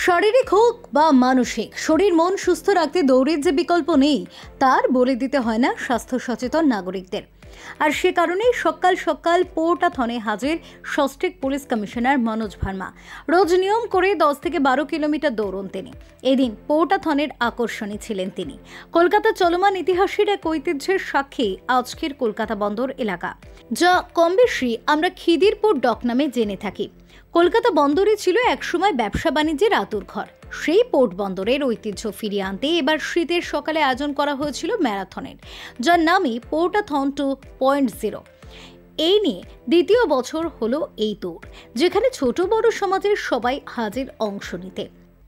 শারীরিক হোক বা মানসিক, শরীর মন সুস্থ রাখতে দৌড়ের যে বিকল্প নেই তার বলে দিতে হয় না স্বাস্থ্য সচেতন নাগরিকদের। আর সে কারণেই সকাল সকাল পোর্টাথনে হাজির সস্ট্রিক্ট পুলিশ কমিশনার মনোজ ভার্মা। রোজ নিয়ম করে 10 থেকে 12 কিলোমিটার দৌড়ন তিনি। এদিন পোর্টাথনের আকর্ষণী ছিলেন তিনি। কলকাতা চলমান ইতিহাসের এক ঐতিহ্যের সাক্ষী আজকের কলকাতা বন্দর এলাকা, যা কম বেশি আমরা খিদিরপুর ডক নামে জেনে থাকি। কলকাতা বন্দরে ছিল একসময় ব্যবসা বাণিজ্যের আতুরঘর। সেই পোর্ট বন্দরের ঐতিহ্য ফিরিয়ে আনতে এবার শীতের সকালে আয়োজন করা হয়েছিল ম্যারাথনের, যার নামই পোর্টাথন 2.0। এই নিয়ে দ্বিতীয় বছর হলো এই দৌড়, যেখানে ছোট বড় সমাজের সবাই হাজির অংশ নিতে।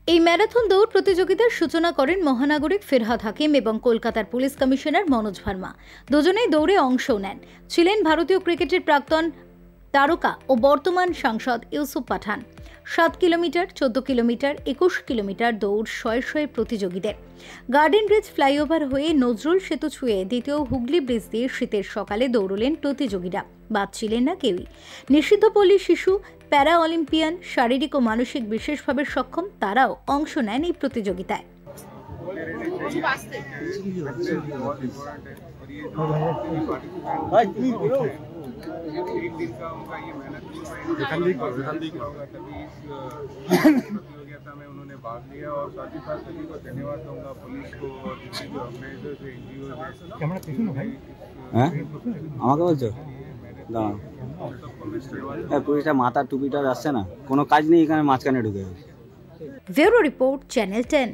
এই ম্যারাথন দৌড় প্রতিযোগিতার সূচনা করেন মহানাগরিক ফিরহাদ হাকিম এবং কলকাতার পুলিশ কমিশনার মনোজ ভার্মা। দুজনেই দৌড়ে অংশ নেন। ছিলেন ভারতীয় ক্রিকেটের প্রাক্তন তারকা ও বর্তমান সাংসদ ইউসুফ পাঠান। 7 কিলোমিটার, 14 কিলোমিটার, 21 কিলোমিটার দৌড় শয়ে শয়ে প্রতিযোগীদের। গার্ডেন ব্রিজ ফ্লাইওভার হয়ে নজরুল সেতু ছুঁয়ে দ্বিতীয় হুগলি ব্রিজ দিয়ে শীতের সকালে দৌড়লেন প্রতিযোগীরা। বাদ ছিলেন না কেউই। নিষিদ্ধপল্লী শিশু, প্যারা অলিম্পিয়ান, শারীরিক ও মানসিক বিশেষভাবে সক্ষম তারাও অংশ নেন এই প্রতিযোগিতায়। एक दिन का उनका ये मेहनत प्रतियोगिता में उन्होंने भाग लिया और साथ ही साथ सभी को धन्यवाद दूंगा, पुलिस को और जितने भी ऑर्गेनाइजर्स है, एनजीओ আমাকে বলছো পুলিশটা মাথা টুপিটা আসছে না, কোনো কাজ নেই এখানে, মাঝখানে ঢুকে গেছে। Bureau report, channel 10।